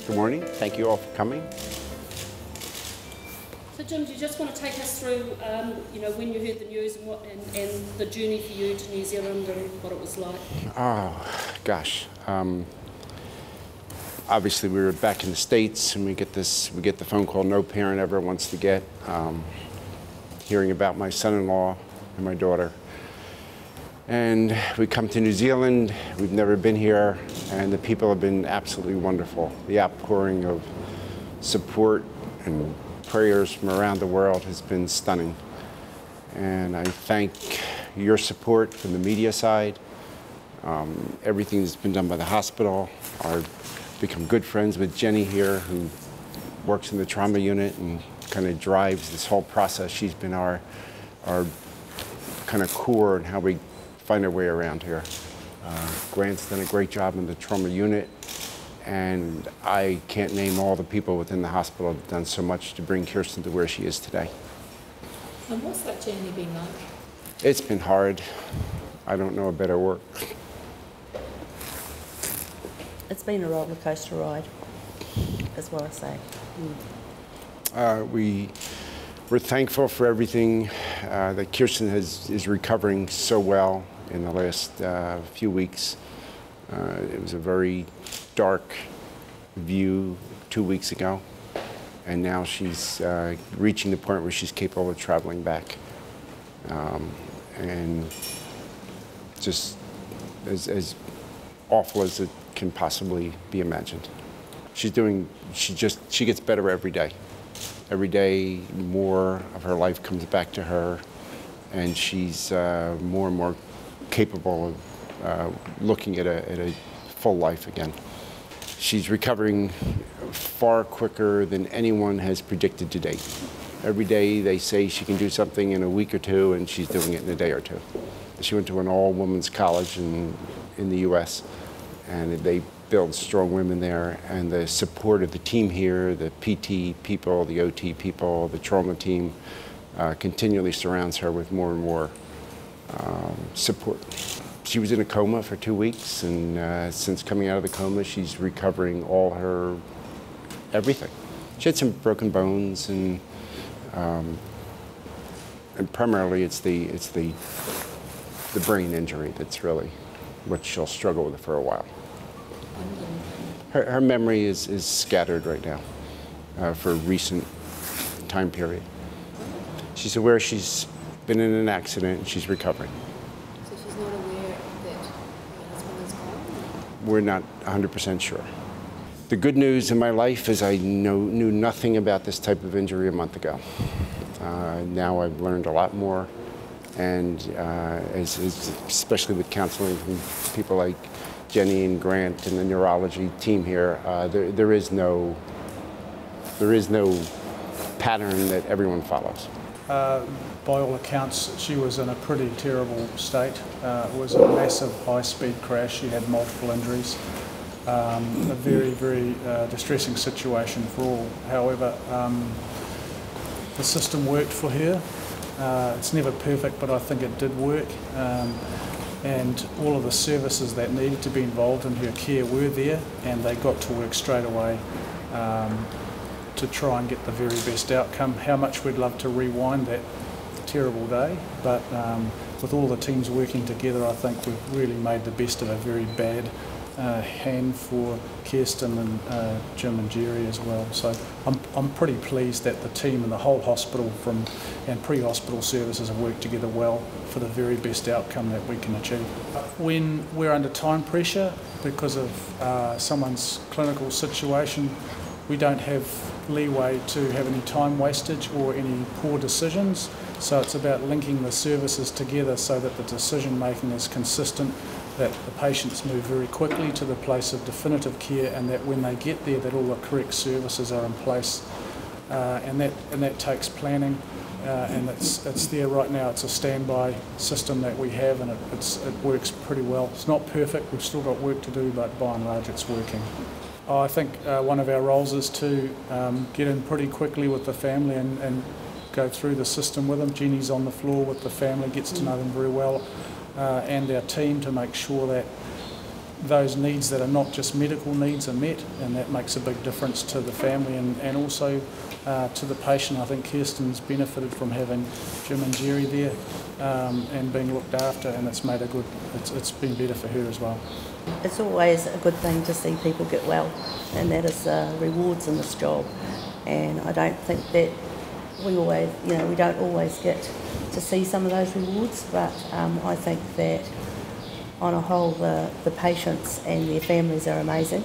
Good morning. Thank you all for coming. So Jim, do you just want to take us through, when you heard the news and the journey for you to New Zealand and what it was like? Oh, gosh. Obviously, we were back in the States, and we get the phone call no parent ever wants to get, hearing about my son-in-law and my daughter. And we come to New Zealand. We've never been here, and the people have been absolutely wonderful. The outpouring of support and prayers from around the world has been stunning. And I thank your support from the media side. Everything that's been done by the hospital. I've become good friends with Jenny here, who works in the trauma unit and kind of drives this whole process. She's been our kind of core in how we find our way around here. Grant's done a great job in the trauma unit, and I can't name all the people within the hospital that have done so much to bring Kirsten to where she is today. And what's that journey been like? It's been hard. I don't know a better word. It's been a roller coaster ride, is what I say. We're thankful for everything that Kirsten is recovering so well in the last few weeks. It was a very dark view 2 weeks ago, and now she's reaching the point where she's capable of traveling back, and just as awful as it can possibly be imagined. She gets better every day. Every day, more of her life comes back to her, and she's more and more capable of looking at a full life again. She's recovering far quicker than anyone has predicted to date. Every day they say she can do something in a week or two, and she's doing it in a day or two. She went to an all-women's college in the U.S., and they build strong women there, and the support of the team here, the PT people, the OT people, the trauma team, continually surrounds her with more and more support. She was in a coma for 2 weeks, and since coming out of the coma, she's recovering all her everything. She had some broken bones, and primarily it's the brain injury that's really what she'll struggle with for a while. Her memory is scattered right now for a recent time period. She's aware she's been in an accident and she's recovering. So she's not aware that her husband is gone? We're not 100% sure. The good news in my life is I knew nothing about this type of injury a month ago. Now I've learned a lot more, and especially with counseling from people like Jenny and Grant and the neurology team here, there is no pattern that everyone follows. By all accounts, she was in a pretty terrible state. It was a massive high-speed crash. She had multiple injuries. A very, very distressing situation for all. However, the system worked for her. It's never perfect, but I think it did work. And all of the services that needed to be involved in her care were there, and they got to work straight away to try and get the very best outcome. How much we'd love to rewind that terrible day, but with all the teams working together, I think we've really made the best of a very bad hand for Kirsten and Jim and Jerry as well. So I'm pretty pleased that the team and the whole hospital and pre-hospital services have worked together well for the very best outcome that we can achieve. When we're under time pressure because of someone's clinical situation, we don't have leeway to have any time wastage or any poor decisions. So it's about linking the services together so that the decision making is consistent, that the patients move very quickly to the place of definitive care, and that when they get there that all the correct services are in place, and that takes planning, and it's there right now. It's a standby system that we have, and it works pretty well. It's not perfect, we've still got work to do, but by and large it's working. I think one of our roles is to get in pretty quickly with the family and go through the system with them. Jenny's on the floor with the family, gets to know them very well, and our team, to make sure that those needs that are not just medical needs are met, and that makes a big difference to the family and also to the patient. I think Kirsten's benefited from having Jim and Jerry there and being looked after, and it's made it's been better for her as well. It's always a good thing to see people get well, and that is rewards in this job. And I don't think that we always, we don't always get to see some of those rewards, but I think that on a whole the patients and their families are amazing.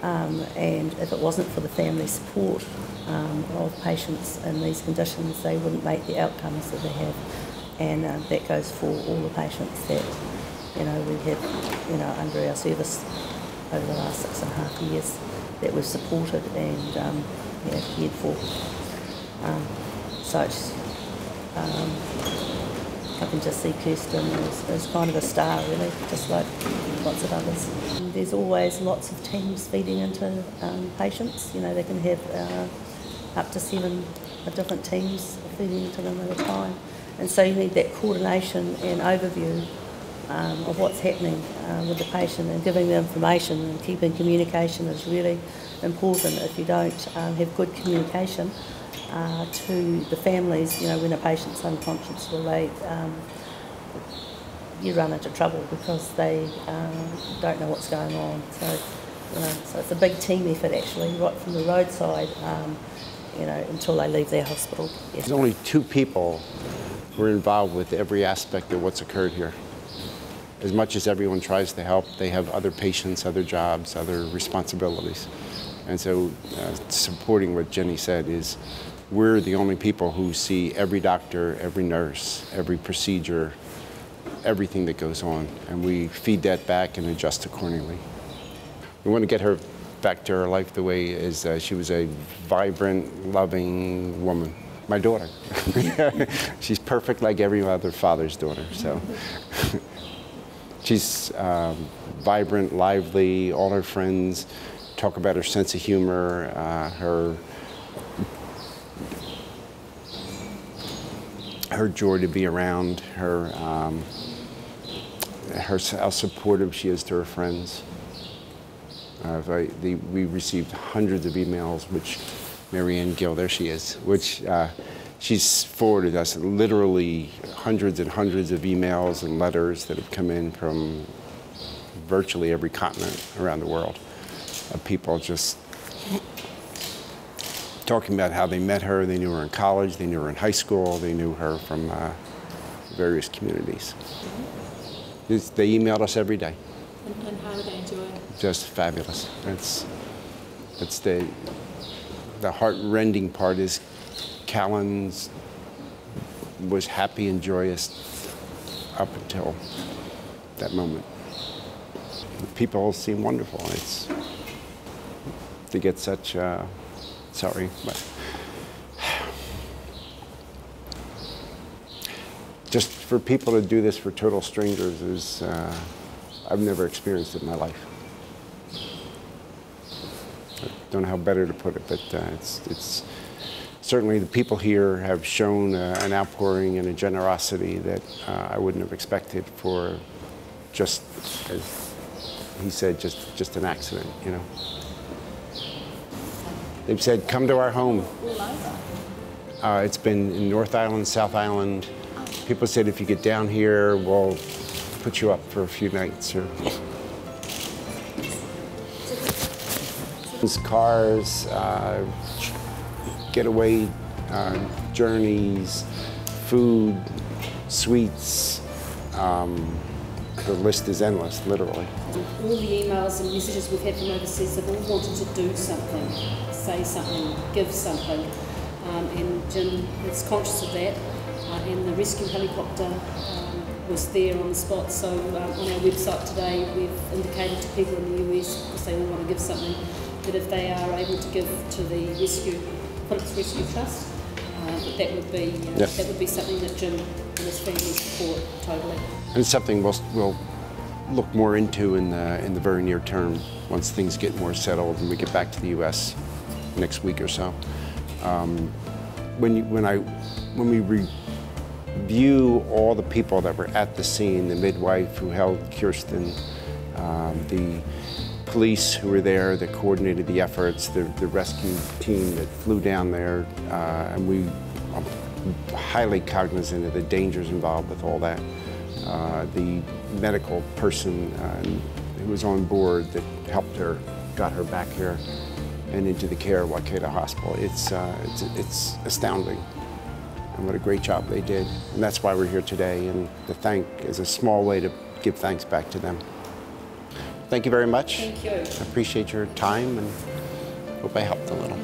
And if it wasn't for the family support of patients in these conditions, they wouldn't make the outcomes that they have. And that goes for all the patients that we have under our service over the last 6.5 years that we've supported and cared for. I can just see Kirsten as kind of a star, really, just like lots of others. There's always lots of teams feeding into patients. They can have up to 7 different teams feeding into them at a time. And so you need that coordination and overview of what's happening with the patient, and giving the information and keeping communication is really important. If you don't have good communication to the families, when a patient's unconscious, you run into trouble because they don't know what's going on. So it's a big team effort actually, right from the roadside, until they leave their hospital. Yes. There's only 2 people who are involved with every aspect of what's occurred here. As much as everyone tries to help, they have other patients, other jobs, other responsibilities. And so supporting what Jenny said is, we're the only people who see every doctor, every nurse, every procedure, everything that goes on, and we feed that back and adjust accordingly. We want to get her back to her life the way is she was a vibrant, loving woman. My daughter. She's perfect like every other father's daughter. So she's vibrant, lively, all her friends talk about her sense of humor, her joy to be around, how supportive she is to her friends. We received hundreds of emails, which Marianne Gill, there she is, which she's forwarded us literally hundreds and hundreds of emails and letters that have come in from virtually every continent around the world, of people just talking about how they met her. They knew her in college, they knew her in high school, they knew her from various communities. They emailed us every day. And how did they enjoy it? Just fabulous. It's the heart-rending part is Kallan was happy and joyous up until that moment. The people seem wonderful. It's to get such sorry, but just for people to do this for total strangers is I've never experienced it in my life. I don't know how better to put it, but it's certainly the people here have shown an outpouring and a generosity that I wouldn't have expected for just, as he said, just an accident, They've said, come to our home. It's been in North Island, South Island. People said, if you get down here, we'll put you up for a few nights. Or cars, getaway journeys, food, sweets. The list is endless, literally. All the emails and messages we've had from overseas have all wanted to do something, say something, give something. And Jim is conscious of that. And the rescue helicopter was there on the spot. So on our website today, we've indicated to people in the US, because they all want to give something, that if they are able to give to the Phillips Rescue Trust, that would be something that Jim and his family support totally. And it's something we'll look more into in the very near term once things get more settled and we get back to the U.S. next week or so. When we review all the people that were at the scene, the midwife who held Kirsten, the police who were there that coordinated the efforts, the rescue team that flew down there, and we are highly cognizant of the dangers involved with all that. The medical person who was on board that helped her, got her back here and into the care of Waikato Hospital. It's astounding, and what a great job they did. And that's why we're here today, and the thank is a small way to give thanks back to them. Thank you very much. Thank you. I appreciate your time and hope I helped a little.